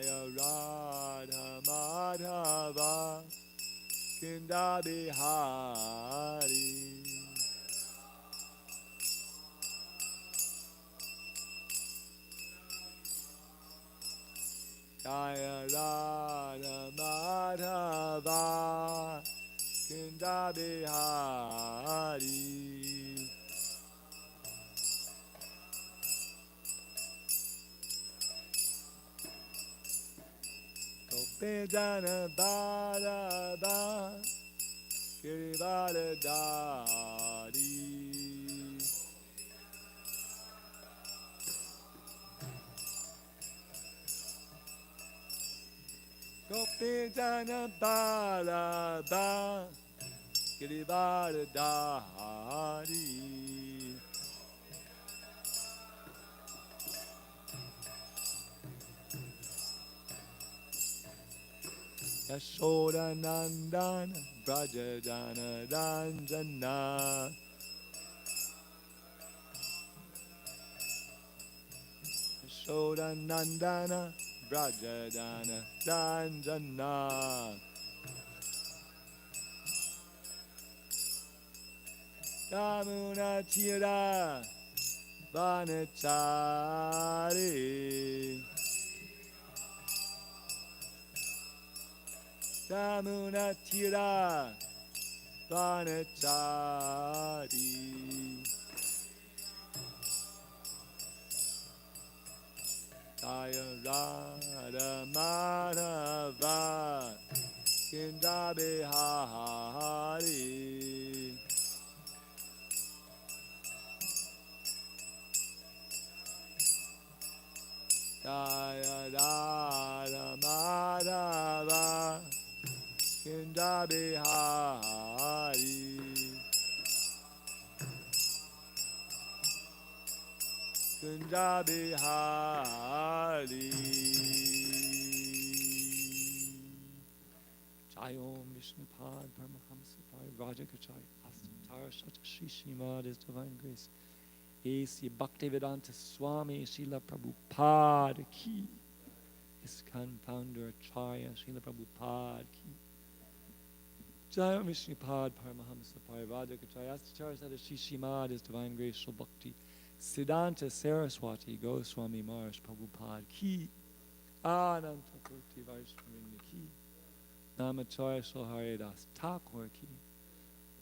Jaya Radha Madhava Kinda Bihari. Jaya Radha Madhava Kinda Bihari. Gopijana Bharava Girivardhari. Gopijana Bharava Girivardhari. Yashoda Nandana Brajadana Ranjana. Yashoda Nandana Brajadana Ranjana. Yamuna Tira Vanachari. Yamuna Tira Vanachari. Jaya Radha Madhava Kinda Bihari. Jaya Radha Madhava Kinda Bihari. Kinda Bihari. Jai Om Vishnupad Paramahamsa Parivrajakacharya Astantar Sata Shri Śrimad His Divine Grace A.C. Bhaktivedanta Swami Srila Prabhupada Ki. ISKCON Founder Acharya Srila Prabhupada Ki. Jai Om Vishnupad Paramahamsa Parivrajakacharya Astantar Sata Shri Śrimad His Divine Grace Shri Bhakti Siddhanta Saraswati Goswami Maharaj Prabhupada Ki. Ananta Koti Vaishnavinda Ki. Namacharya Haridas Thakur Ki.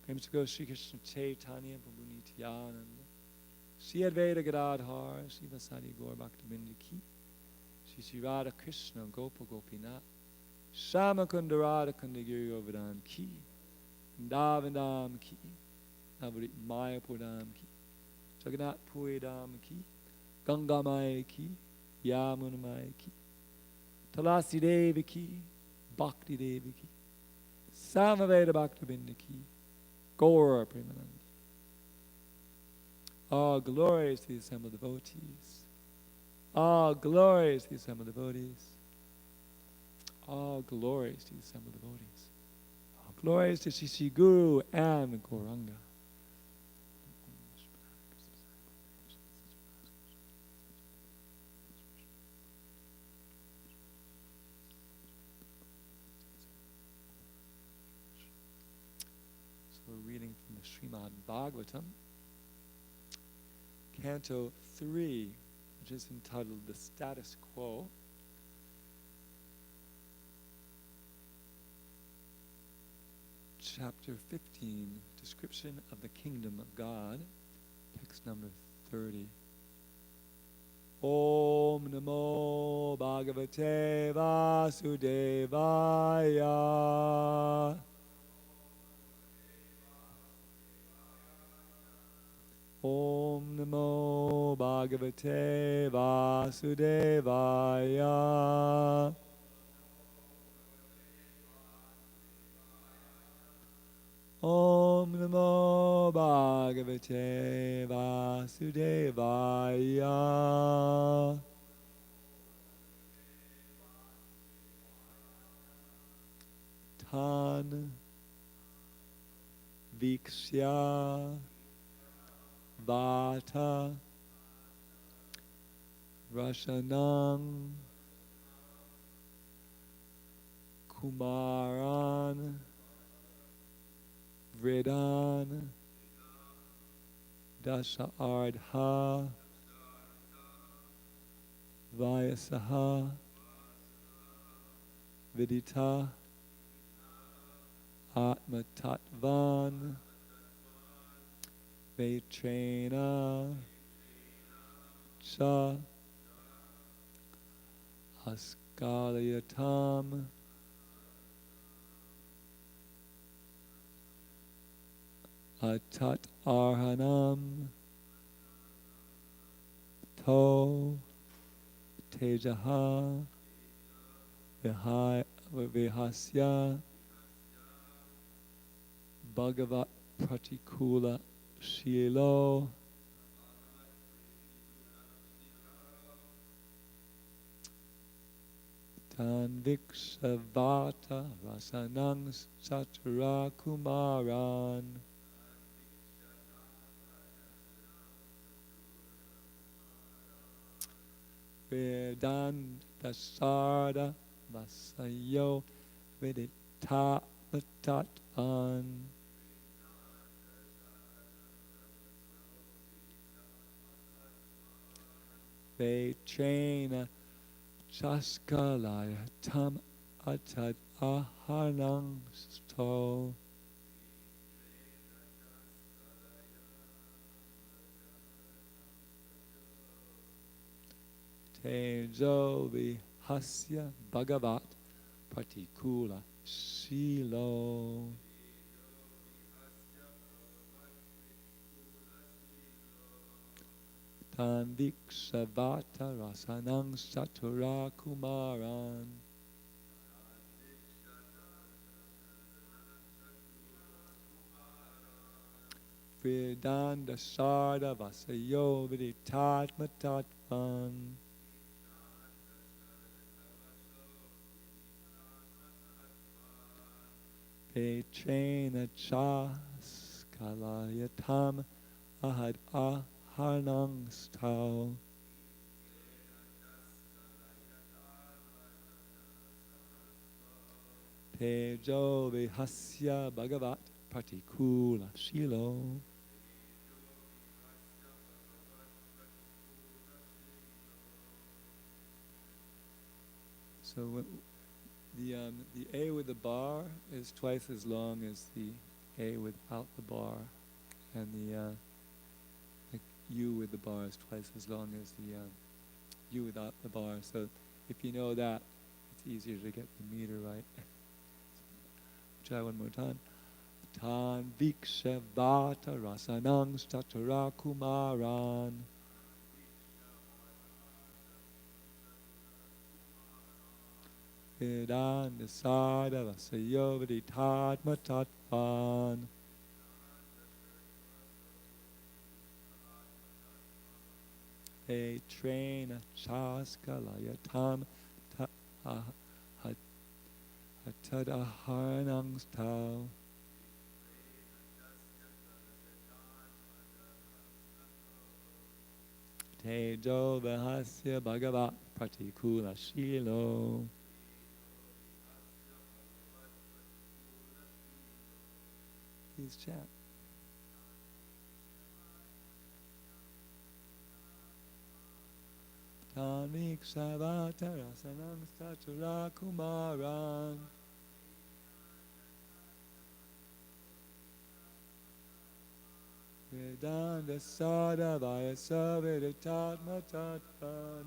Prem to go Shri Krishna Chaitanya Prabhu Nityananda. Shri Advaita Gadadhar Shri Vasadi Gaur Bhaktabinda Ki. Shri Shri Radha Krishna Gopa Gopinath. Shama Kunda Radha Kunda Giri Govardhan Ki. Davandam Ki. Navarit Mayapurdam Ki. Jagannath Puri Dham Ki. Ganga Maya Ki. Yamuna Maya Ki. Tulasi Devi Ki. Bhakti Devi Ki. Samaveda Bhaktabinda Ki. Gaura Premananda. All glories to the assembled devotees. All glories to the assembled devotees. All glories to the assembled devotees. All glories to Shri Shri Guru and Gauranga. We're reading from the Śrimad Bhāgavatam, Canto 3, which is entitled The Status Quo. Chapter 15, Description of the Kingdom of God, text number 30. Om Namo Bhagavate Vasudevaya. Om Namo Bhagavate Vasudevaya. Om Namo Bhagavate Vasudevaya. Tan Vikshya Vata Rashanam Kumaran Vridan Dasha Ardha Vyasaha Vidita Atma Tattvan Vaitrena Cha Askalayatam Atat Arhanam To Tejaha Vihasya Bhagavat Pratikula Shilo Tanvikshavata Rasanang Satra Kumaran Vedanta Sarda Vasayo Vidita Vatatan Vaitrena Chaskalaya Tam Atad Ahanang Sto Tejo Vihasya Bhagavat Pratikula Shilo Tanvikshavata Rasanang Satura Kumaran Vedanta Sarda Vasayo Viditatma Tattvan Vaitrena Chaskalayatam Ahad Ahanang Stau Tejo Vihasya Bhagavat Pratikula Shilo So the A with the bar is twice as long as the A without the bar, and the U with the bar is twice as long as the U without the bar. So if you know that, it's easier to get the meter right. Try one more time. Tan Vikshavata Rasanang Statara Kumaran Vedanta Sada Vasayo Viditatma Tattvan Vaitrena Chaskalayatam Hatadaharanang Stau Tejo Vihasya Bhagavat Pratikula Shilo Please chant. Tanvikshavata Rasanang Satura Kumaran Vedanta Sada Vyasa Viditatma Tattvan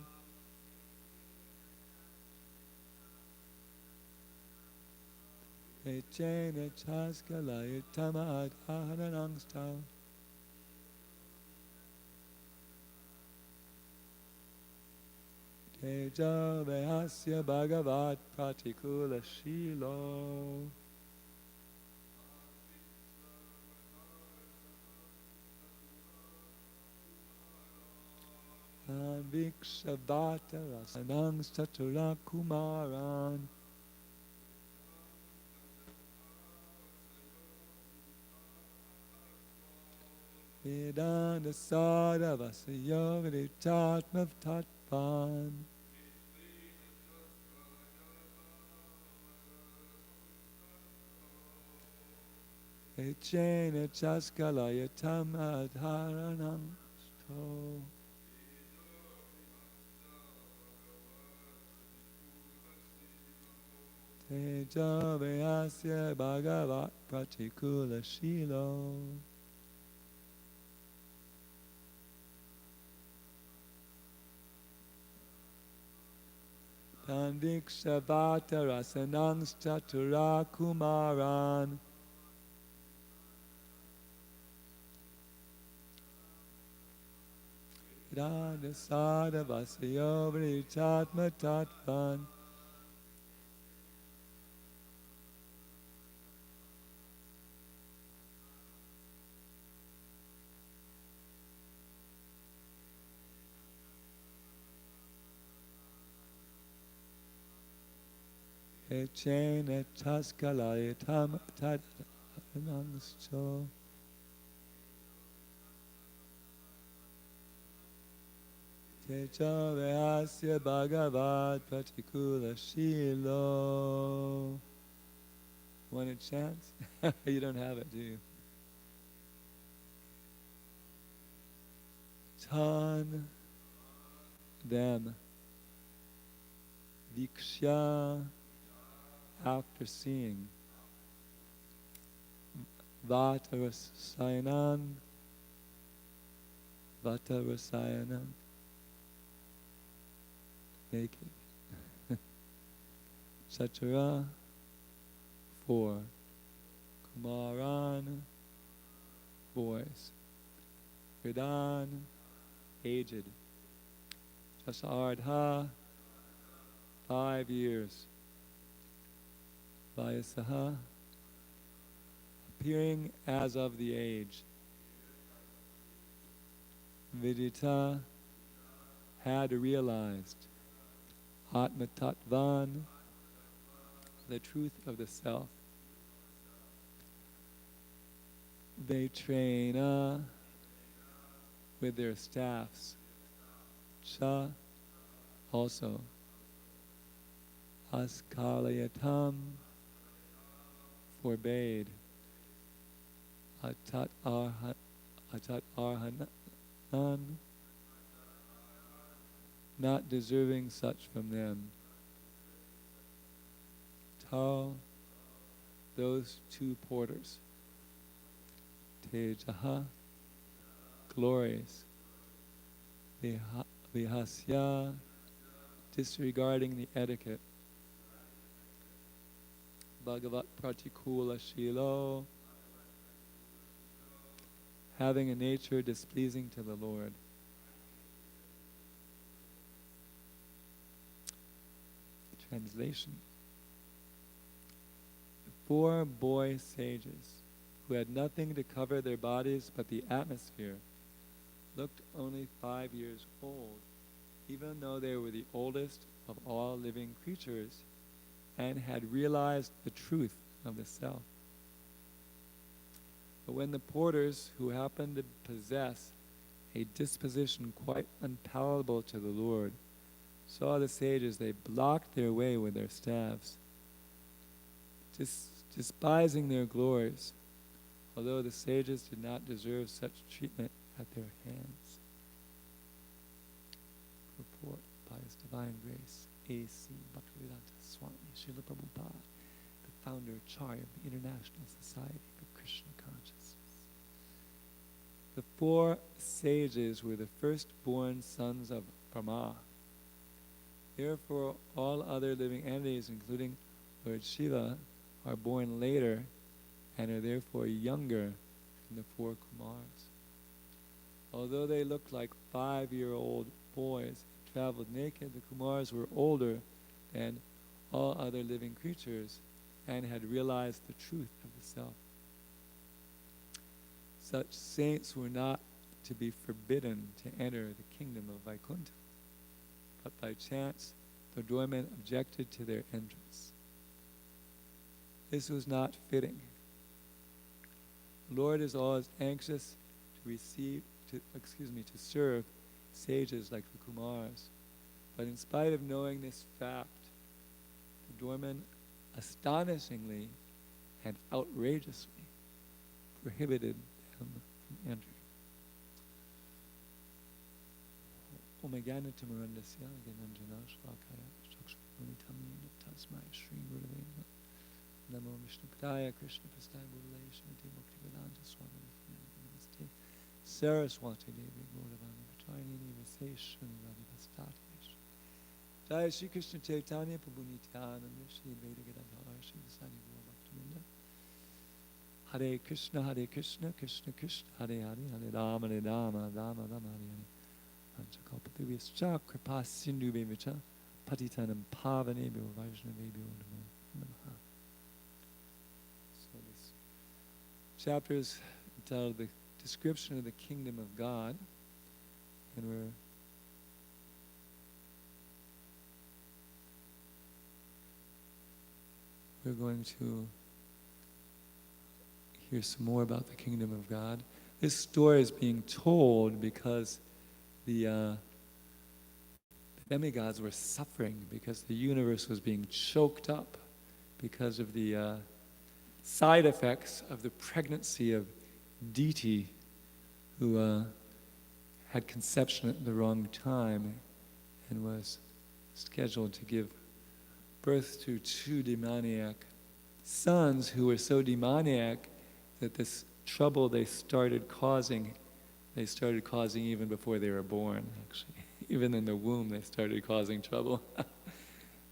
Vaitrena Chaskalayatam Ahanang Stau Tejo Vihasya Bhagavat Pratikula Shilo Tanvikshavata Rasanang Satura Kumaran Vedanta Sada Vasayo Viditatma Tattvan Echena chaskalayatam adharanam sto. Teja vyasya bhagavat pratikula shilo. Tandikshavata rasanang chatura kumaran. Radhasada vasayo vrichatma tatvan. Echena chaskalayatam tadanangsto. Teja vyasya bhagavat pratikula shilo. Want a chance? You don't have it, do you? Tan them vikshya, after seeing, vatarasayanam, naked. Chatura, 4. Kumaran, boys. Vedan, aged. Jasardha, 5 years. Vayasaha, appearing as of the age. Vidita, had realized. Atma Tattvan, the truth of the self. They train with their staffs. Cha, also. Askalayatam, forbade. Atat arhanan, not deserving such from them. Tal, those 2 porters. Tejaha, glories. Vihasya, disregarding the etiquette. Bhagavat pratikula shilo, having a nature displeasing to the Lord. Translation. The 4 boy sages, who had nothing to cover their bodies but the atmosphere, looked only 5 years old, even though they were the oldest of all living creatures and had realized the truth of the self. But when the porters, who happened to possess a disposition quite unpalatable to the Lord, saw the sages, they blocked their way with their staffs, despising their glories, although the sages did not deserve such treatment at their hands. Purport by His Divine Grace, A.C. Bhaktivedanta Swami Srila Prabhupada, the founder Acharya of the International Society for Krishna Consciousness. The 4 sages were the firstborn sons of Brahma. Therefore, all other living entities, including Lord Shiva, are born later and are therefore younger than the 4 Kumars. Although they looked like 5-year-old boys and traveled naked, the Kumars were older than all other living creatures and had realized the truth of the self. Such saints were not to be forbidden to enter the kingdom of Vaikuntha, but by chance the doorman objected to their entrance. This was not fitting. The Lord is always anxious to serve sages like the Kumars. But in spite of knowing this fact, the doorman astonishingly and outrageously prohibited them from entering. Omagyanatamarandasya Gananjana Shvakaya Shakshapunitamina Tasmai Shri Gurave Namo Vishnupadaya Krishna Pastaya Budale Shrimati Bhaktivedanta Swami Namaste Saraswati Devi Gauravani Pachayini Viseshwani Radhivastati Jaya Shri Krishna Chaitanya Prabhu Nityananda Shri Advaita Gadadhara Shri Vasadi Gaura Bhaktivinoda Hare Krishna Krishna Krishna Hare Hare Hare Rama Rama Rama Hare Hare Panchakalpatariyascha Kripa Sindhu Bevacha Patitanam Pavanebhyo Vaishnavebhyo Namo Namaha. So this chapter is entitled The Description of the Kingdom of God, and we're going to hear some more about the kingdom of God. This story is being told because the demigods were suffering, because the universe was being choked up because of the side effects of the pregnancy of Diti, who had conception at the wrong time and was scheduled to give birth to 2 demoniac sons who were so demoniac that this trouble they started causing even before they were born, actually. Even in the womb they started causing trouble.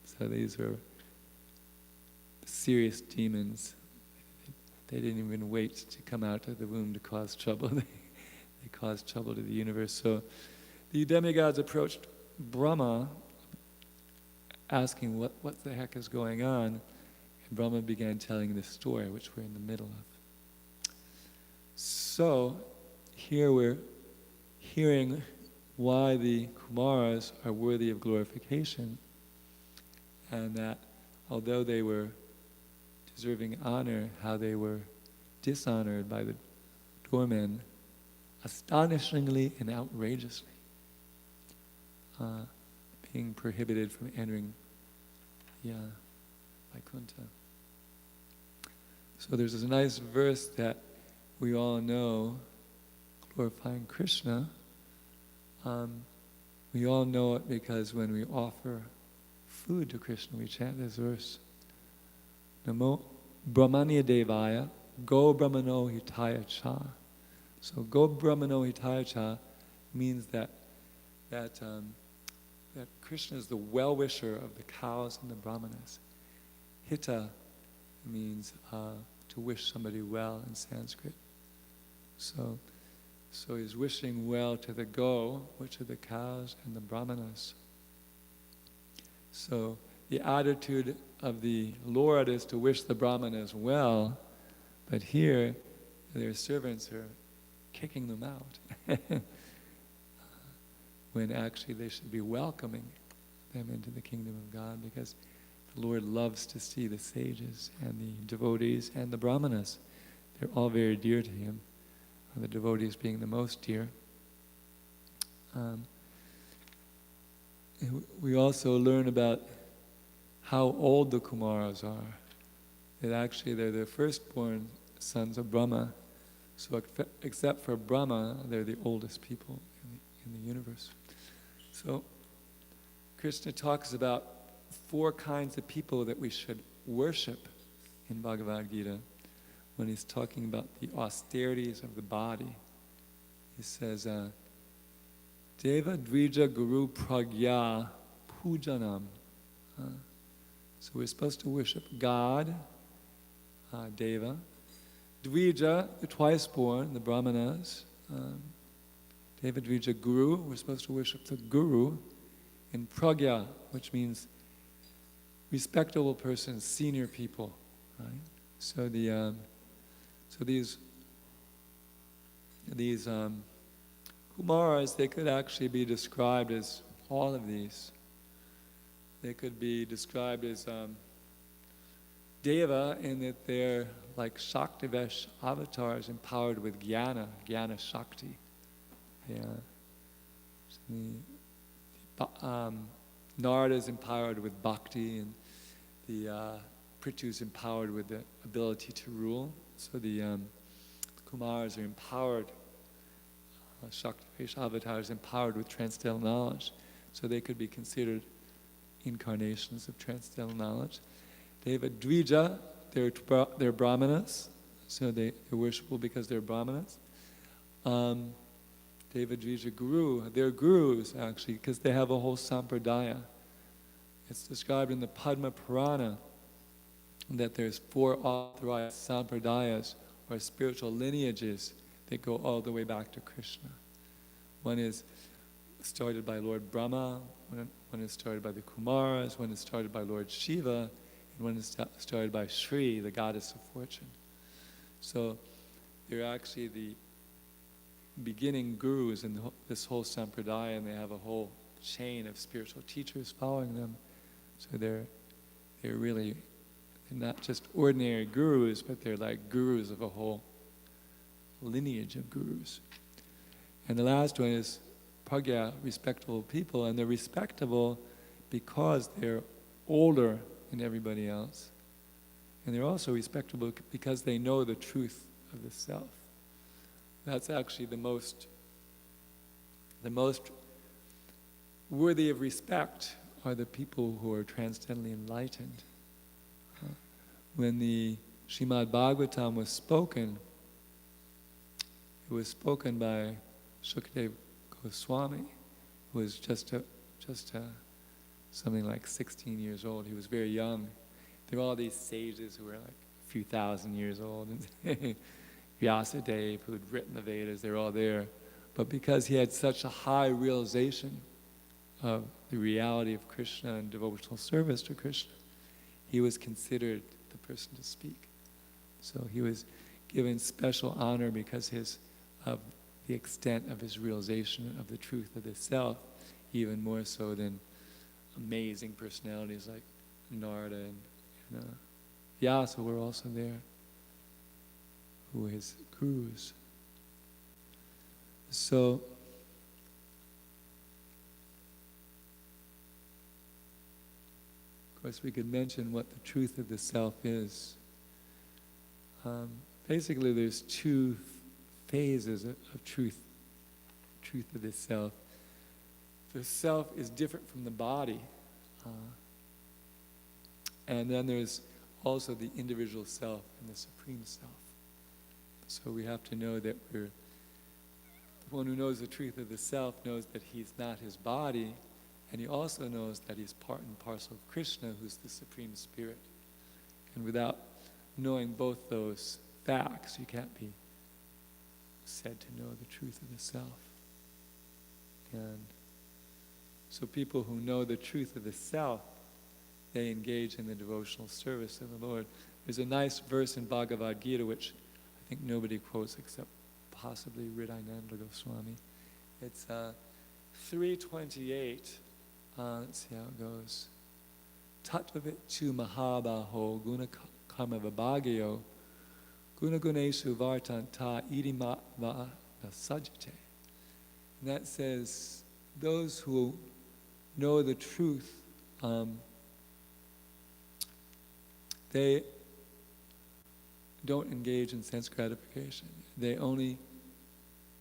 So these were serious demons. They didn't even wait to come out of the womb to cause trouble. They caused trouble to the universe. So the demigods approached Brahma asking what the heck is going on, and Brahma began telling this story, which we're in the middle of. So here we're hearing why the Kumaras are worthy of glorification, and that although they were deserving honor, how they were dishonored by the doormen astonishingly and outrageously, being prohibited from entering Vaikuntha. So there's this nice verse that we all know, glorifying Krishna. We all know it because when we offer food to Krishna, we chant this verse. Namo Brahmanya Devaya Go Brahmano Hitaya Cha. So Go Brahmano Hitaya Cha means that Krishna is the well-wisher of the cows and the brahmanas. Hita means to wish somebody well in Sanskrit. So he's wishing well to the go, which are the cows and the brahmanas. So the attitude of the Lord is to wish the brahmanas well, but here their servants are kicking them out. When actually they should be welcoming them into the kingdom of God, because the Lord loves to see the sages and the devotees and the brahmanas. They're all very dear to him, the devotees being the most dear. We also learn about how old the Kumaras are. That actually they're the firstborn sons of Brahma. So except for Brahma, they're the oldest people in the universe. So Krishna talks about 4 kinds of people that we should worship in Bhagavad Gita. When he's talking about the austerities of the body, he says, Deva Dvija Guru Pragya Pujanam. So we're supposed to worship God, Deva. Dvija, the twice-born, the Brahmanas. Deva Dvija Guru, we're supposed to worship the Guru. And Pragya, which means respectable persons, senior people. Right? So these Kumaras, they could actually be described as all of these. They could be described as Deva, in that they're like Shaktivesh avatars empowered with Jnana Shakti. Narada is empowered with Bhakti, and the Prithu is empowered with the ability to rule. So the Kumars are empowered, Shakti Vaisha avatars empowered with transcendental knowledge, so they could be considered incarnations of transcendental knowledge. Deva Dvija, they're brahmanas, so they're worshipful because they're brahmanas. Deva Dvija Guru, they're gurus actually, because they have a whole sampradaya. It's described in the Padma Purana that there's 4 authorized sampradayas, or spiritual lineages, that go all the way back to Krishna. One is started by Lord Brahma, one is started by the Kumaras, one is started by Lord Shiva, and one is started by Shri, the goddess of fortune. So they're actually the beginning gurus in this whole sampradaya, and they have a whole chain of spiritual teachers following them. So they're not just ordinary gurus, but they're like gurus of a whole lineage of gurus. And the last one is pragya, respectable people, and they're respectable because they're older than everybody else. And they're also respectable because they know the truth of the self. That's actually the most worthy of respect are the people who are transcendently enlightened. When the Śrimad Bhāgavatam was spoken, it was spoken by Shukadeva Goswami, who was just something like 16 years old. He was very young. There were all these sages who were like a few thousand years old, and Vyasadeva, who had written the Vedas, they're all there. But because he had such a high realization of the reality of Krishna and devotional service to Krishna, he was considered the person to speak. So he was given special honor because of the extent of his realization of the truth of the self, even more so than amazing personalities like Narada and Vyasa were also there, who were his gurus. So of course we could mention what the truth of the self is. Basically there's 2 phases of truth of the self. The self is different from the body. And then there's also the individual self and the supreme self. So we have to know that the one who knows the truth of the self knows that he's not his body, and he also knows that he's part and parcel of Krishna, who's the Supreme Spirit. And without knowing both those facts, you can't be said to know the truth of the self. And so people who know the truth of the self, they engage in the devotional service of the Lord. There's a nice verse in Bhagavad Gita, which I think nobody quotes except possibly Hridayananda Goswami. It's 3:28. Let's see how it goes. Tattvavit tu mahabaho guna karma vibhagayo guna gunesu vartanta idima va sajate. And that says, those who know the truth, they don't engage in sense gratification. They only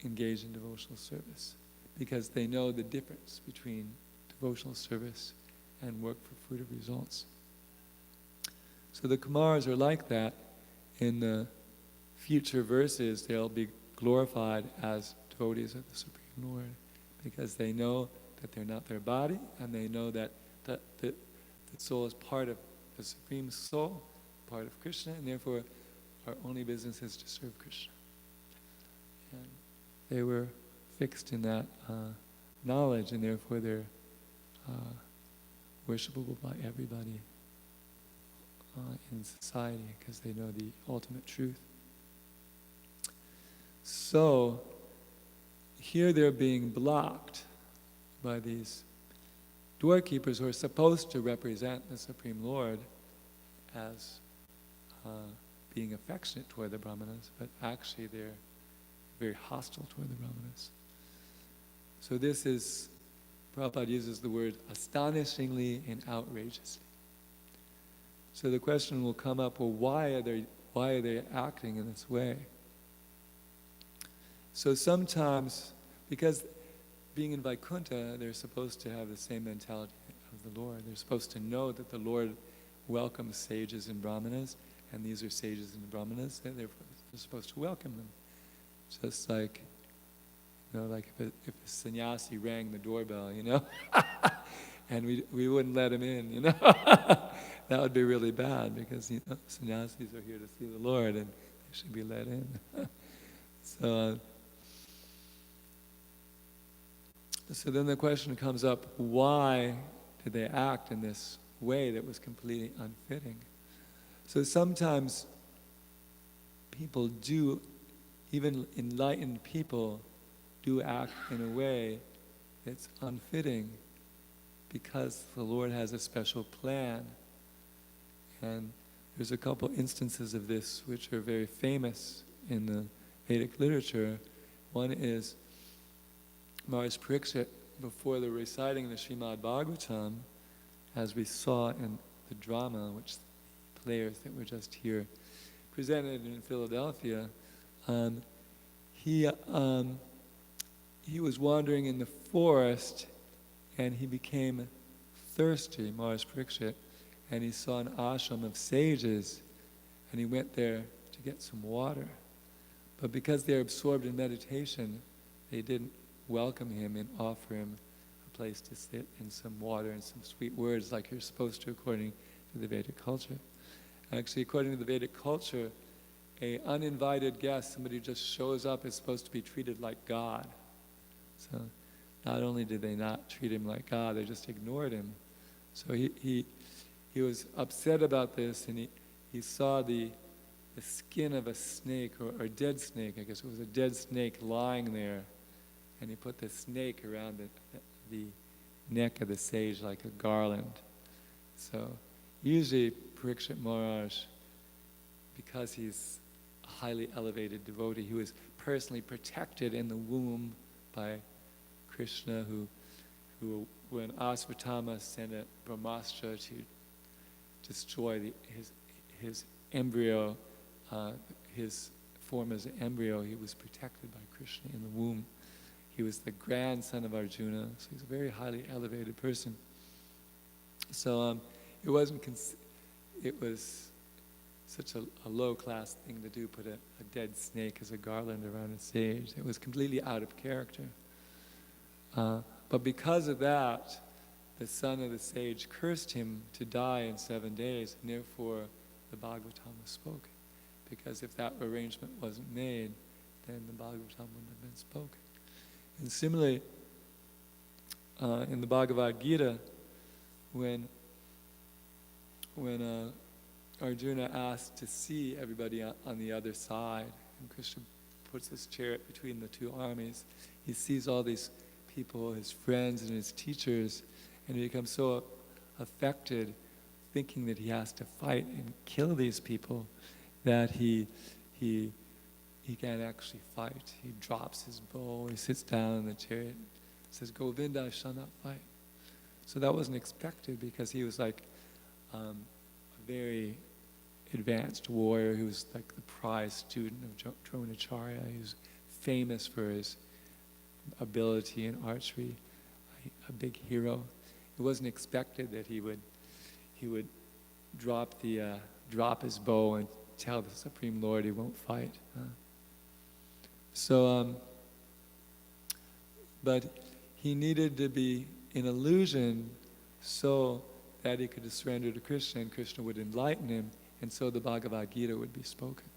engage in devotional service because they know the difference between devotional service and work for fruit of results. So the Kumars are like that. In the future verses, they'll be glorified as devotees of the Supreme Lord because they know that they're not their body, and they know that the soul is part of the Supreme Soul, part of Krishna, and therefore our only business is to serve Krishna. And they were fixed in that knowledge, and therefore they're worshipable by everybody in society because they know the ultimate truth. So here they're being blocked by these doorkeepers who are supposed to represent the Supreme Lord as being affectionate toward the Brahmanas, but actually they're very hostile toward the Brahmanas. So this is, Prabhupada uses the word astonishingly and outrageously. So the question will come up, well, why are they acting in this way? So sometimes, because being in Vaikuntha, they're supposed to have the same mentality of the Lord. They're supposed to know that the Lord welcomes sages and brahmanas, and these are sages and brahmanas, and they're supposed to welcome them. Just like, like if a sannyasi rang the doorbell, and we wouldn't let him in, that would be really bad, because sannyasis are here to see the Lord, and they should be let in. So then the question comes up, why did they act in this way that was completely unfitting? So sometimes people do, even enlightened people, do act in a way that's unfitting because the Lord has a special plan. And there's a couple instances of this which are very famous in the Vedic literature. One is Maharaj Pariksit, before the reciting the Śrimad Bhāgavatam, as we saw in the drama, which the players that were just here presented in Philadelphia, he was wandering in the forest, and he became thirsty, Maharaj Pariksit, and he saw an ashram of sages, and he went there to get some water. But because they're absorbed in meditation, they didn't welcome him and offer him a place to sit and some water and some sweet words like you're supposed to according to the Vedic culture. Actually, according to the Vedic culture, an uninvited guest, somebody who just shows up, is supposed to be treated like God. So not only did they not treat him like God, they just ignored him. So he was upset about this, and he saw the skin of a snake, or a dead snake, I guess it was a dead snake lying there, and he put the snake around the neck of the sage like a garland. So usually Pariksit Maharaj, because he's a highly elevated devotee, he was personally protected in the womb by Krishna, who when Asvatthama sent a Brahmastra to destroy his embryo, his form as an embryo, he was protected by Krishna in the womb. He was the grandson of Arjuna, so he's a very highly elevated person. So it was such a low-class thing to do, put a dead snake as a garland around a sage. It was completely out of character. But because of that, the son of the sage cursed him to die in 7 days, and therefore the Bhāgavatam was spoken. Because if that arrangement wasn't made, then the Bhāgavatam wouldn't have been spoken. And similarly, in the Bhagavad Gita, when Arjuna asked to see everybody on the other side, and Krishna puts his chariot between the two armies, he sees all these people, his friends and his teachers, and he becomes so affected, thinking that he has to fight and kill these people, that he can't actually fight. He drops his bow, he sits down in the chariot, says, "Govinda, I shall not fight." So that wasn't expected, because he was like a very advanced warrior. He was like the prize student of Dronacharya. He was famous for his ability in archery, a big hero. It wasn't expected that he would drop his bow and tell the Supreme Lord he won't fight. But he needed to be in illusion so that he could surrender to Krishna, and Krishna would enlighten him, and so the Bhagavad Gita would be spoken.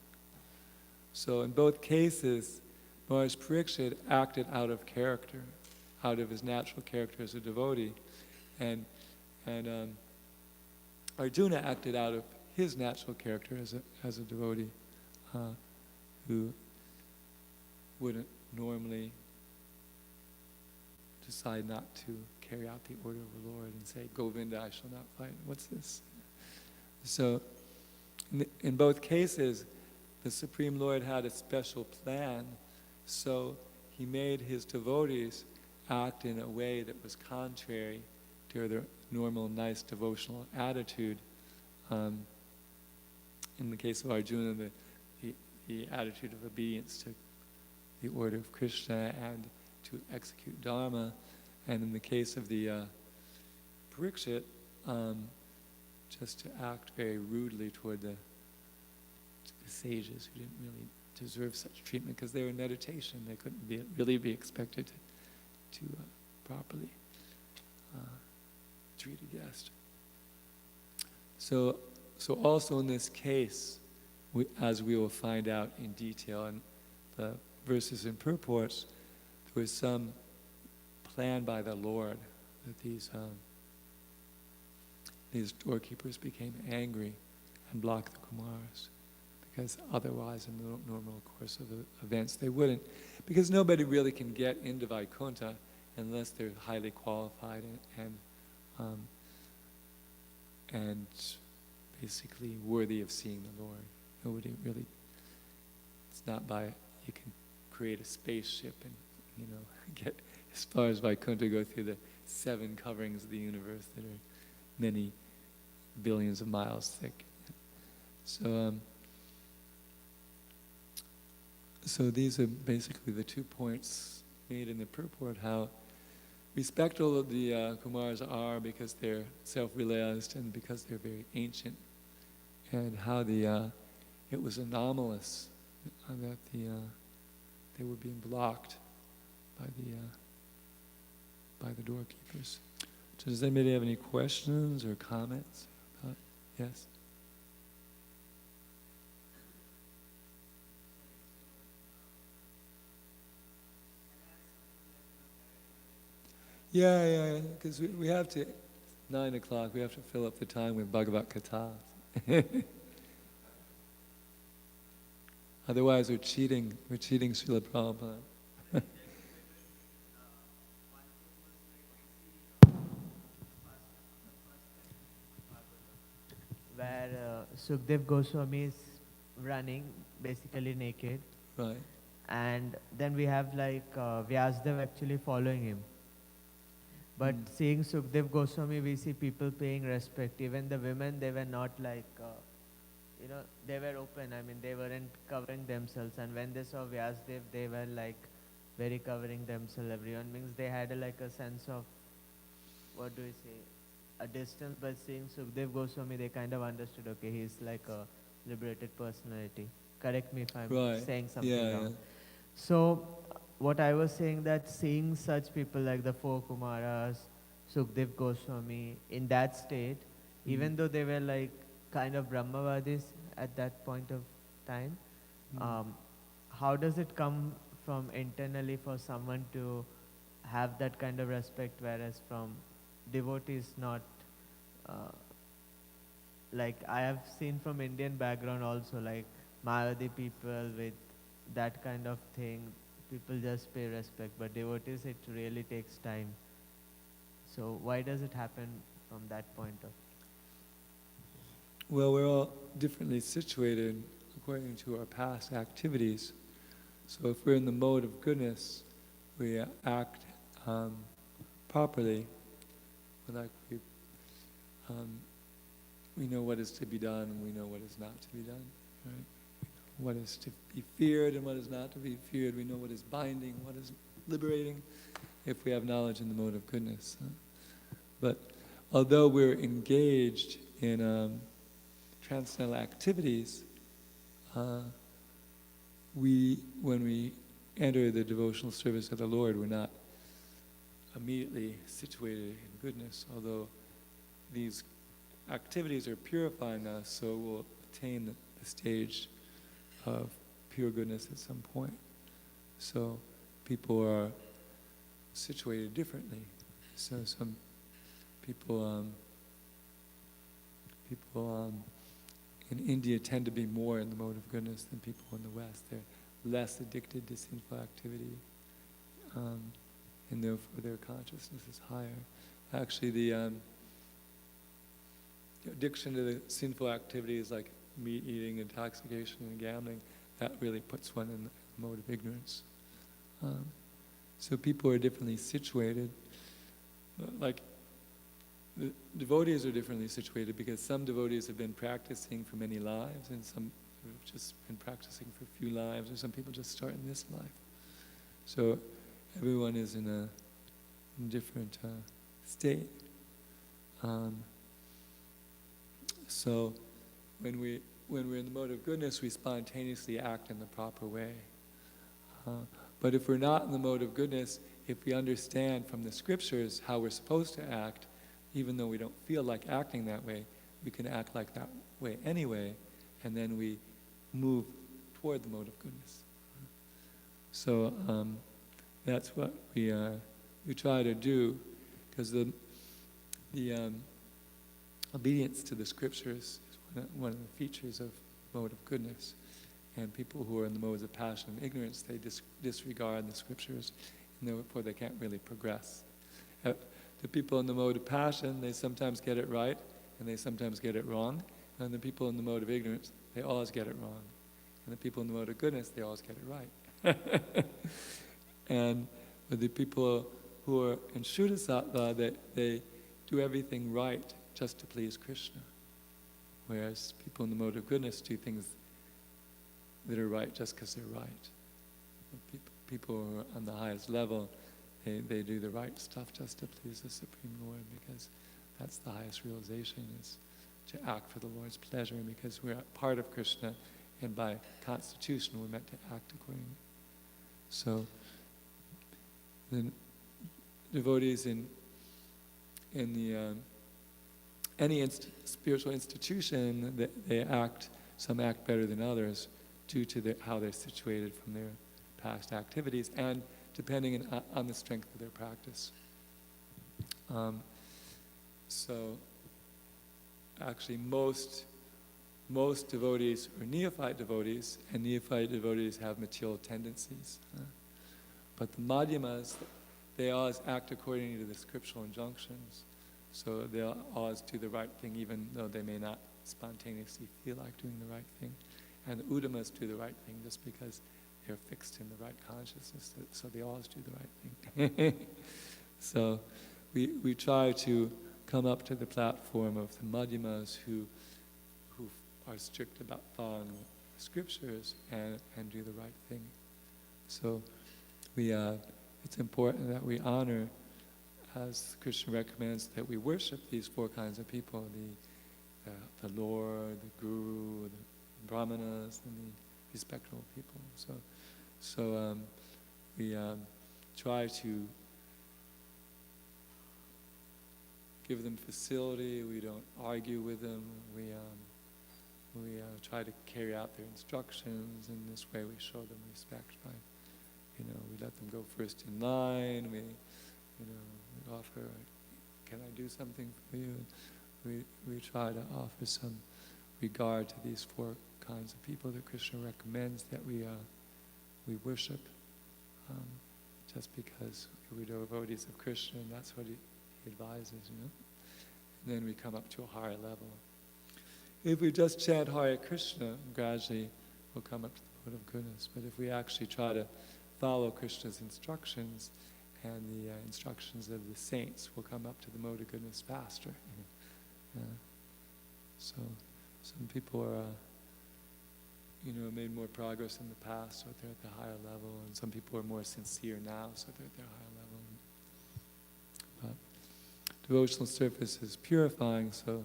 So in both cases, Maharaj Pariksit acted out of character, out of his natural character as a devotee, and Arjuna acted out of his natural character as a devotee, who wouldn't normally decide not to carry out the order of the Lord and say, "Govinda, I shall not fight." What's this? So, in both cases, the Supreme Lord had a special plan, so he made his devotees act in a way that was contrary to their normal, nice devotional attitude. In the case of Arjuna, the attitude of obedience the order of Krishna and to execute Dharma. And in the case of the Parikshit, just to act very rudely toward the sages who didn't really deserve such treatment because they were in meditation. They couldn't really be expected to properly treat a guest. So also in this case, as we will find out in detail in the verses and purports, there was some plan by the Lord that these doorkeepers became angry and blocked the Kumars, because otherwise in the normal course of the events they wouldn't, because nobody really can get into Vaikuntha unless they're highly qualified and basically worthy of seeing the Lord. Nobody really, it's not by, you can create a spaceship and, get as far as Vaikuntha, go through the 7 coverings of the universe that are many billions of miles thick. So these are basically the 2 points made in the purport, how respectful the Kumars are because they're self-realized and because they're very ancient, and how it was anomalous that they were being blocked by the doorkeepers. So does anybody have any questions or comments about? Yes? Yeah, because we have to, 9 o'clock, we have to fill up the time with Bhagavad Gita. Otherwise we're cheating Srila Prabhupada. Where Sukdev Goswami is running, basically naked. Right. And then we have Vyasdev actually following him. But seeing Sukdev Goswami, we see people paying respect. Even the women, they were not they were open. I mean, they weren't covering themselves. And when they saw Vyasdev, they were very covering themselves. Everyone means they had a sense of, what do we say, a distance. But seeing Sukdev Goswami, they kind of understood, okay, he's like a liberated personality. Correct me if I'm saying something wrong. Yeah. So, what I was saying, that seeing such people like the 4 Kumaras, Sukdev Goswami, in that state, even though they were kind of Brahmavadis at that point of time, how does it come from internally for someone to have that kind of respect, whereas from devotees not, I have seen from Indian background also, Mayavadi people with that kind of thing, people just pay respect, but devotees, it really takes time. So why does it happen from that point of? Well, we're all differently situated according to our past activities. So if we're in the mode of goodness, we act properly. We know what is to be done and we know what is not to be done. Right? What is to be feared and what is not to be feared. We know what is binding, what is liberating, if we have knowledge in the mode of goodness. But although we're engaged in transcendental activities, when we enter the devotional service of the Lord, we're not immediately situated in goodness, although these activities are purifying us, so we'll attain the stage of pure goodness at some point. So people are situated differently. So some people in India tend to be more in the mode of goodness than people in the West. They're less addicted to sinful activity, and therefore their consciousness is higher. Actually, the addiction to the sinful activities like meat eating, intoxication, and gambling, that really puts one in the mode of ignorance. So people are differently situated. Like the devotees are differently situated because some devotees have been practicing for many lives and some have just been practicing for a few lives, or some people just start in this life. So everyone is in a different state. So when we're in the mode of goodness, we spontaneously act in the proper way. But if we're not in the mode of goodness, if we understand from the scriptures how we're supposed to act, even though we don't feel like acting that way, we can act like that way anyway, and then we move toward the mode of goodness. So that's what we try to do, because the obedience to the scriptures is one of the features of mode of goodness. And people who are in the modes of passion and ignorance, they disregard the scriptures, and therefore they can't really progress. The people in the mode of passion, they sometimes get it right, and they sometimes get it wrong. And the people in the mode of ignorance, they always get it wrong. And the people in the mode of goodness, they always get it right. And the people who are in Shuddha-sattva, they do everything right just to please Krishna. Whereas people in the mode of goodness do things that are right just because they're right. People who are on the highest level, they do the right stuff just to please the Supreme Lord, because that's the highest realization, is to act for the Lord's pleasure, because we're part of Krishna, and by constitution we're meant to act accordingly. So the devotees in the any spiritual institution, some act better than others due to how they're situated from their past activities and depending on the strength of their practice. So actually most devotees are neophyte devotees, and neophyte devotees have material tendencies. But the madhyamas, they always act according to the scriptural injunctions. So they'll always do the right thing even though they may not spontaneously feel like doing the right thing. And the uddamas do the right thing just because they're fixed in the right consciousness, so they always do the right thing. So we try to come up to the platform of the madhyamas who are strict about following the scriptures and do the right thing. So it's important that we honor, as Krishna recommends, that we worship these four kinds of people: the Lord, the Guru, the Brahmanas, and the respectable people. So we try to give them facility. We don't argue with them. We try to carry out their instructions. In this way, we show them respect by, we let them go first in line. We offer, can I do something for you? We try to offer some regard to these four kinds of people that Krishna recommends that we worship, just because we're devotees of Krishna, and that's what he advises, And then we come up to a higher level. If we just chant Hare Krishna, gradually we'll come up to the mode of goodness. But if we actually try to follow Krishna's instructions and the instructions of the saints, we'll come up to the mode of goodness faster. So some people are, made more progress in the past, so they're at the higher level, and some people are more sincere now, so they're at their higher level. But devotional service is purifying, so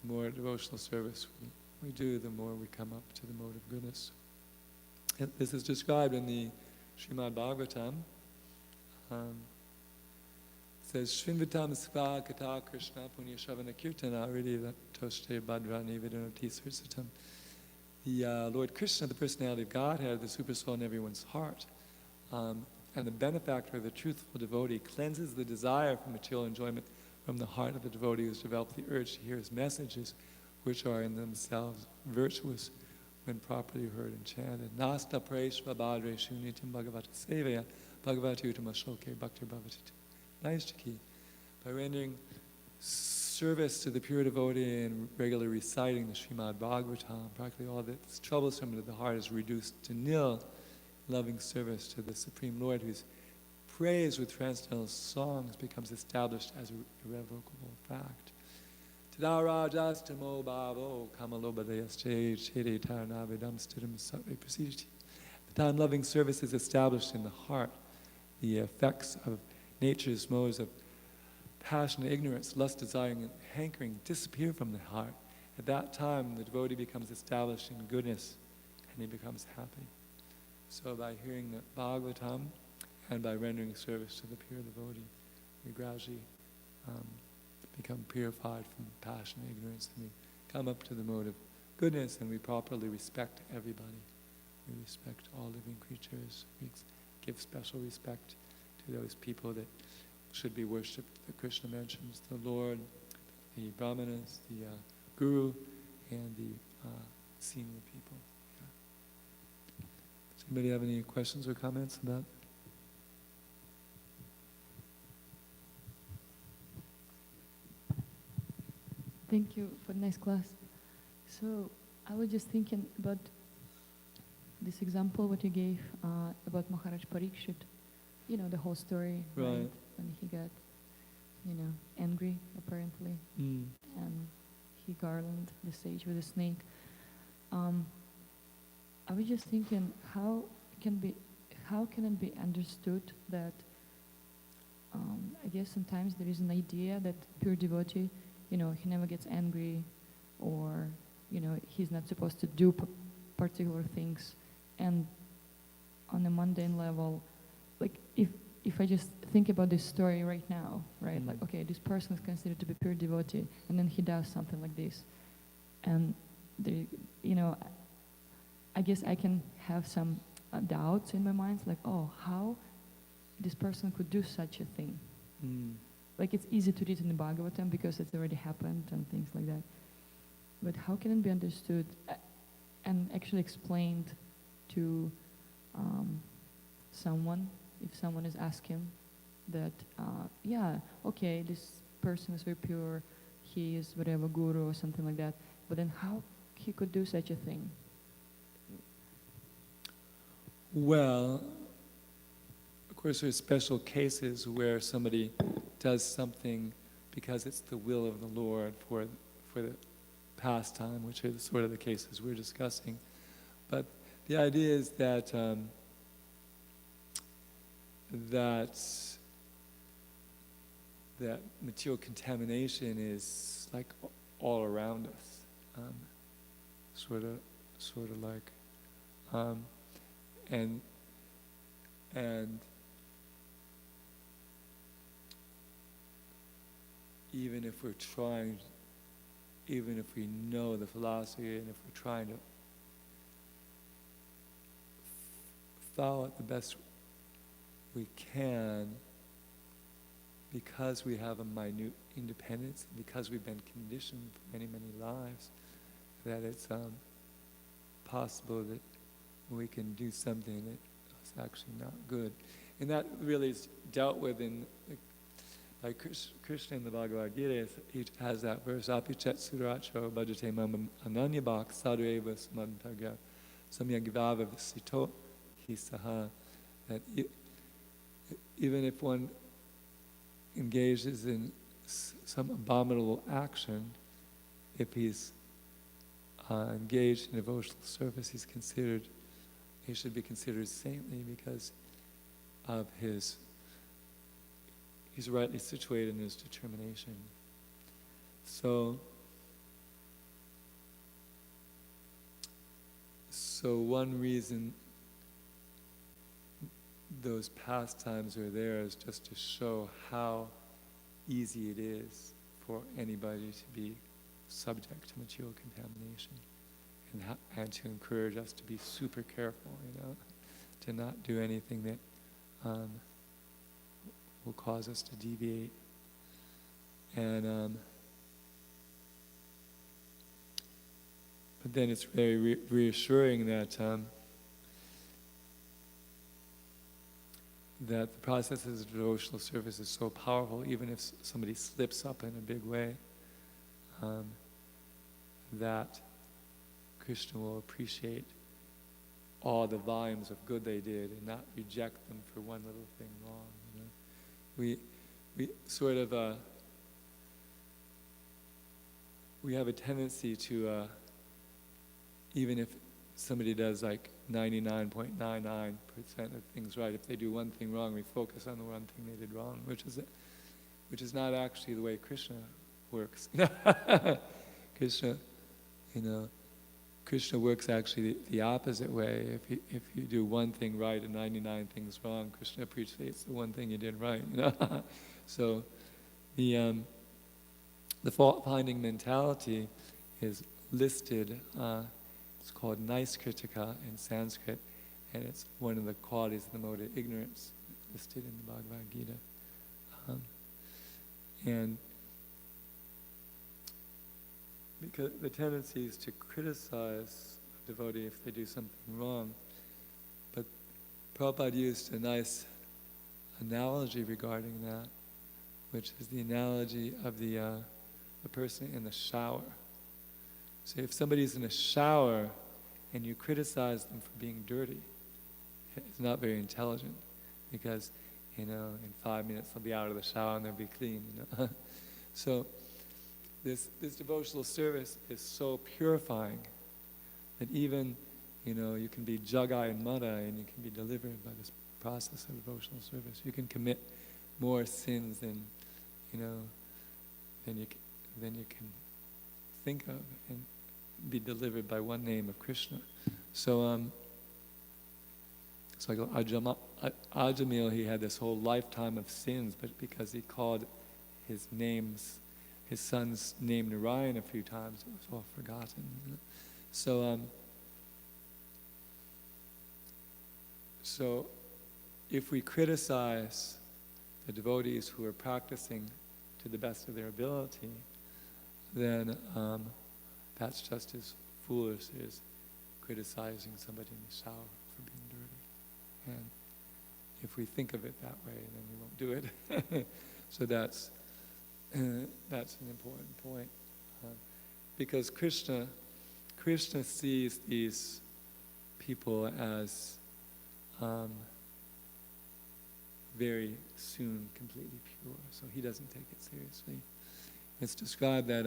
the more devotional service we do, the more we come up to the mode of goodness. And this is described in the Śrimad Bhāgavatam. It says, Shrinvatam sva kata Krishna punya shavana kirtana ridiva toshte badra nivedanoti sarsatam. The Lord Krishna, the personality of Godhead, the super soul in everyone's heart, and the benefactor of the truthful devotee, cleanses the desire for material enjoyment from the heart of the devotee who has developed the urge to hear his messages, which are in themselves virtuous when properly heard and chanted. Nasta preshva badre shunitim bhagavata sevaya bhagavati utama shloke bhaktir bhavati naistaki. By rendering service to the pure devotee and regularly reciting the Śrimad Bhāgavatam, practically all that's troublesome to the heart is reduced to nil. Loving service to the Supreme Lord, whose praise with transcendental songs becomes established as an irrevocable fact. Tadarajastamo bhavo kamalobadayasche chede tarnavidam stiram sarve prasiditi. The time loving service is established in the heart, the effects of nature's modes of passion, ignorance, lust, desiring, and hankering disappear from the heart. At that time, the devotee becomes established in goodness, and he becomes happy. So by hearing the Bhāgavatam and by rendering service to the pure devotee, we gradually become purified from passion and ignorance, and we come up to the mode of goodness, and we properly respect everybody. We respect all living creatures. We give special respect to those people that should be worshipped. That Krishna mentions the Lord, the Brahmanas, the Guru, and the senior people. Yeah. Does anybody have any questions or comments about? Thank you for the nice class. So I was just thinking about this example what you gave about Maharaj Parikshit. You know the whole story, right? When he got, angry apparently, and he garlanded the sage with a snake. I was just thinking, how can it be understood that? I guess sometimes there is an idea that pure devotee, he never gets angry, or he's not supposed to do particular things. And on a mundane level, like if I just think about this story right now, right? Like, okay, this person is considered to be pure devotee, and then he does something like this, and I guess I can have some doubts in my mind, like, oh, how this person could do such a thing. Like, it's easy to read in the Bhāgavatam because it's already happened and things like that. But how can it be understood and actually explained to someone, if someone is asking that, okay, this person is very pure, he is whatever guru or something like that, but then how he could do such a thing? Well, of course, there's special cases where somebody does something because it's the will of the Lord for the pastime, which are sort of the cases we're discussing. But the idea is that that material contamination is like all around us, sort of like, and even if we're trying, even if we know the philosophy, and if we're trying to follow it the best we can, because we have a minute independence, because we've been conditioned for many, many lives, that it's possible that we can do something that is actually not good. And that really is dealt with in, like Krishna in the Bhagavad Gita, he has that verse, Apichet suracho bhajate mam ananyabhak sadhueva samantarga samyagvava visito hisaha, that even if one engages in some abominable action, if he's engaged in devotional service, he should be considered saintly because of he's rightly situated in his determination. So one reason those pastimes are there is just to show how easy it is for anybody to be subject to material contamination, and to encourage us to be super careful, to not do anything that will cause us to deviate. And but then it's very reassuring that that the processes of devotional service is so powerful, even if somebody slips up in a big way, that Krishna will appreciate all the volumes of good they did and not reject them for one little thing wrong. We sort of we have a tendency to even if somebody does like 99.99% of things right. If they do one thing wrong, we focus on the one thing they did wrong, which is not actually the way Krishna works. Krishna, Krishna works actually the opposite way. If you do one thing right and 99 things wrong, Krishna appreciates the one thing you did right. So the fault-finding mentality is listed. It's called Naiskritika in Sanskrit, and it's one of the qualities of the mode of ignorance listed in the Bhagavad Gita. And because the tendency is to criticize a devotee if they do something wrong, but Prabhupada used a nice analogy regarding that, which is the analogy of the person in the shower. So if somebody's in a shower and you criticize them for being dirty, it's not very intelligent, because in 5 minutes they'll be out of the shower and they'll be clean. So this devotional service is so purifying that even you can be jagai and mada and you can be delivered by this process of devotional service. You can commit more sins than you can think of, and be delivered by one name of Krishna. So it's like Ajamil, he had this whole lifetime of sins, but because he called his son's name Narayan a few times, it was all forgotten. So if we criticize the devotees who are practicing to the best of their ability, then that's just as foolish as criticizing somebody in the shower for being dirty. And if we think of it that way, then we won't do it. So that's an important point, because Krishna sees these people as very soon completely pure, so he doesn't take it seriously. It's described that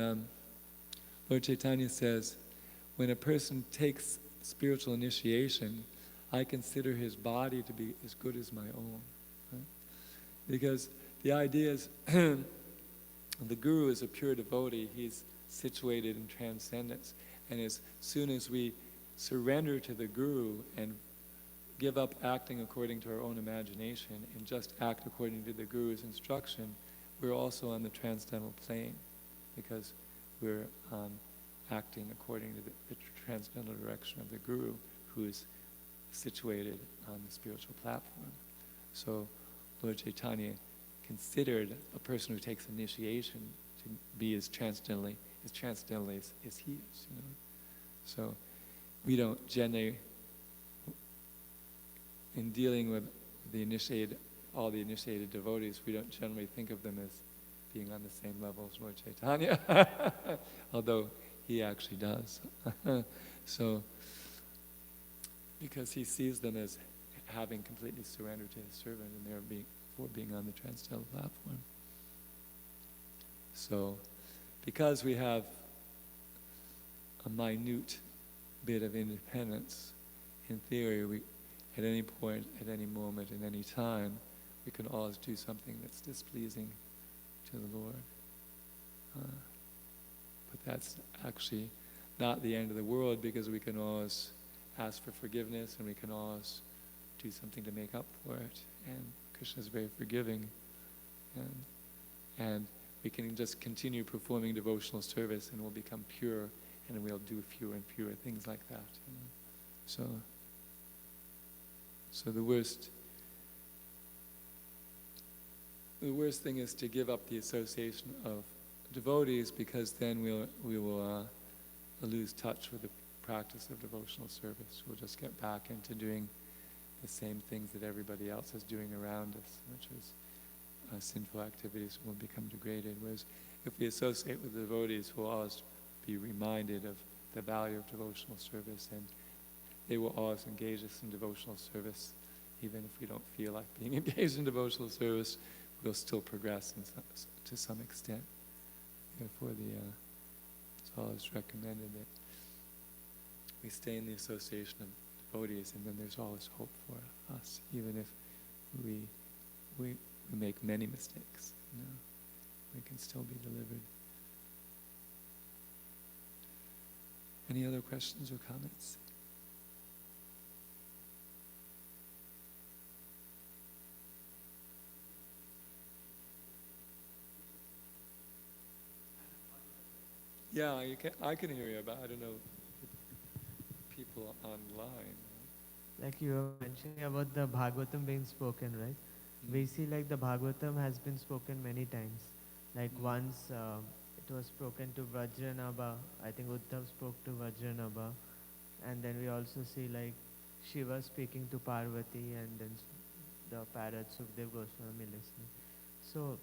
Lord Chaitanya says, when a person takes spiritual initiation, I consider his body to be as good as my own. Right? Because the idea is, the guru is a pure devotee. He's situated in transcendence. And as soon as we surrender to the guru and give up acting according to our own imagination and just act according to the guru's instruction, we're also on the transcendental plane, because we're acting according to the transcendental direction of the guru, who is situated on the spiritual platform. So Lord Chaitanya considered a person who takes initiation to be as transcendently as he is. So we don't generally, in dealing with all the initiated devotees, we don't generally think of them as being on the same level as Lord Chaitanya, although he actually does. So, because he sees them as having completely surrendered to his servant, and they're being on the transcendental platform. So, because we have a minute bit of independence, in theory, at any point, at any moment, at any time, we can always do something that's displeasing to the Lord. But that's actually not the end of the world, because we can always ask for forgiveness, and we can always do something to make up for it. And Krishna is very forgiving, and we can just continue performing devotional service, and we'll become pure, and we'll do fewer and fewer things like that. So the worst thing is to give up the association of devotees, because then we will lose touch with the practice of devotional service. We'll just get back into doing the same things that everybody else is doing around us, which is sinful activities. Will become degraded. Whereas if we associate with the devotees, we'll always be reminded of the value of devotional service, and they will always engage us in devotional service. Even if we don't feel like being engaged in devotional service, we'll still progress to some extent. Therefore, it's always recommended that we stay in the association of devotees, and then there's always hope for us, even if we make many mistakes. We can still be delivered. Any other questions or comments? Yeah, I can hear you, but I don't know people online. Like you were mentioning about the Bhagavatam being spoken, right? We see like the Bhagavatam has been spoken many times. Like once it was spoken to Vajranabha. I think Uddhav spoke to Vajranabha. And then we also see like Shiva speaking to Parvati, and then the parrot Sukdev Goswami listening. So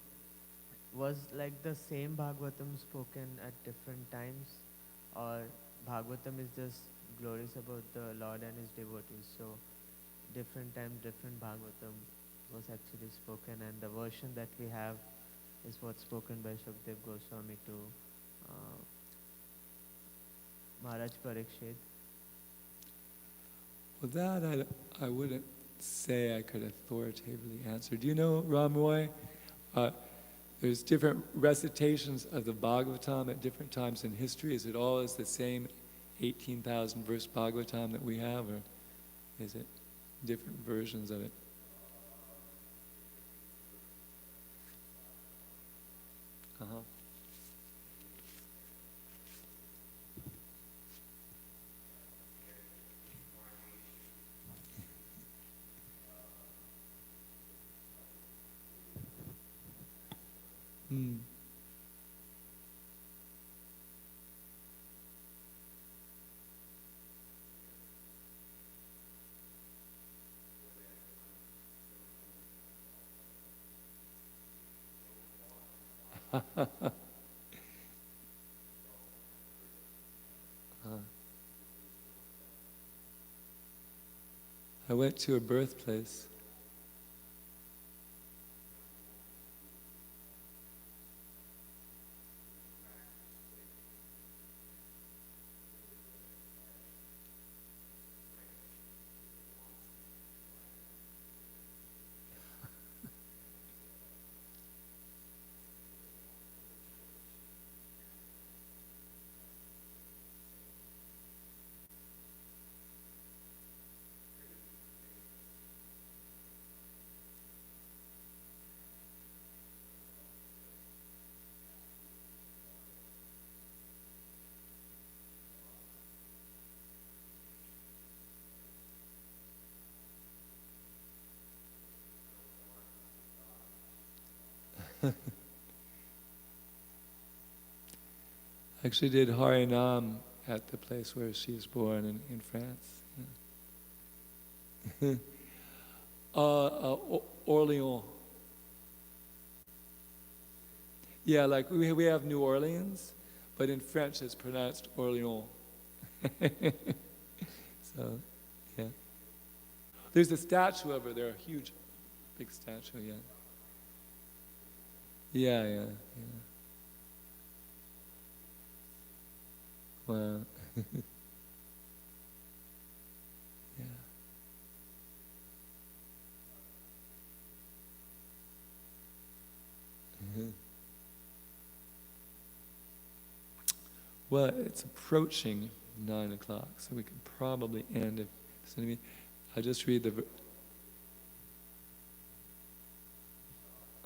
was like the same Bhagavatam spoken at different times, or Bhagavatam is just glories about the Lord and his devotees? So different times, different Bhagavatam was actually spoken, and the version that we have is what's spoken by Sukdev Goswami to Maharaj Parikshit. Well, that I wouldn't say I could authoritatively answer. Do you know, Ram Roy? There's different recitations of the Bhagavatam at different times in history. Is it always the same 18,000 verse Bhagavatam that we have, or is it different versions of it? I went to a birthplace. I actually did Harinam at the place where she was born in France. Yeah. Orléans. Yeah, like we have New Orleans, but in French it's pronounced Orléans. So, yeah. There's a statue of her there, a huge, big statue, yeah. Yeah. Wow. Yeah. Well, it's approaching 9 o'clock, so we can probably end if there's any. I'll just read the.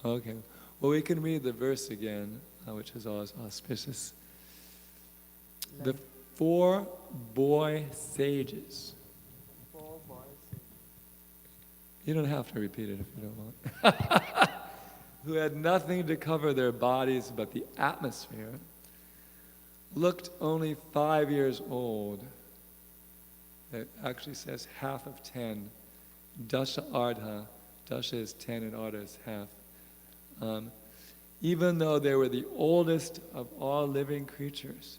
Okay. Well, we can read the verse again, which is always auspicious. The 4 boy sages. You don't have to repeat it if you don't want. Who had nothing to cover their bodies but the atmosphere, looked only 5 years old. It actually says half of 10. Dasha ardha. Dasha is 10 and ardha is half. Even though they were the oldest of all living creatures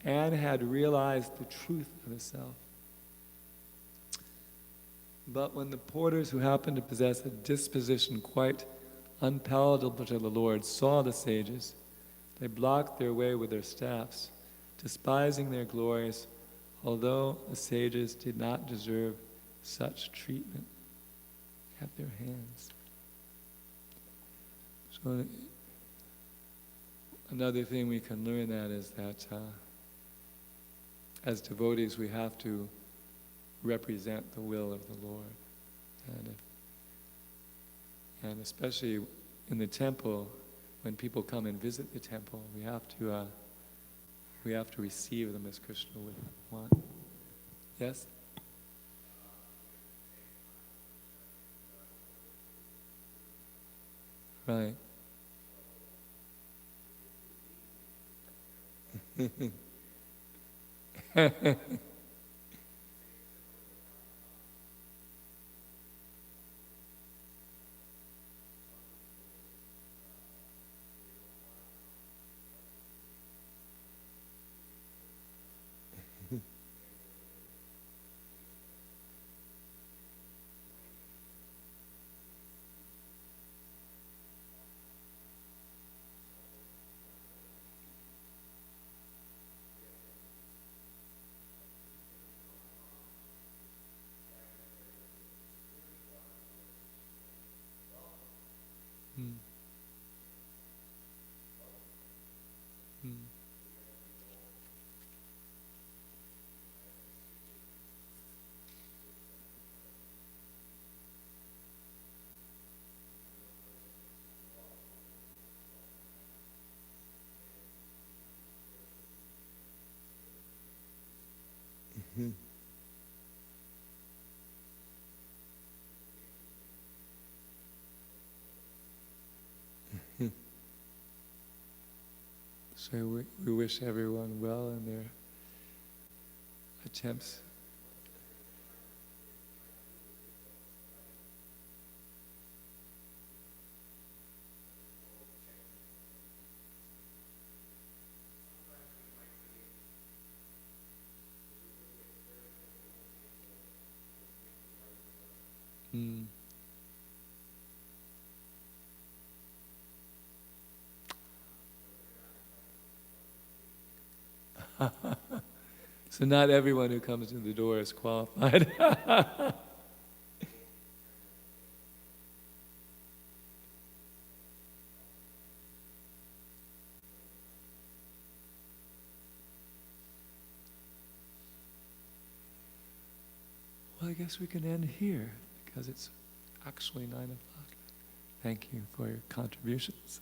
and had realized the truth of the self. But when the porters who happened to possess a disposition quite unpalatable to the Lord saw the sages, they blocked their way with their staffs, despising their glories, although the sages did not deserve such treatment at their hands. So another thing we can learn that is that as devotees we have to represent the will of the Lord. And especially in the temple, when people come and visit the temple, we have to receive them as Krishna would want. Yes? Right. Mm. Mm. Mhm. So we wish everyone well in their attempts. Mm. So not everyone who comes to the door is qualified. Well, I guess we can end here because it's actually 9 o'clock. Thank you for your contributions.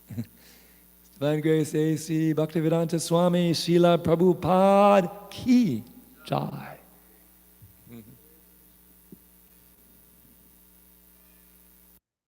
Divine Grace A.C. Bhaktivedanta Swami Srila Prabhupada Ki Jai.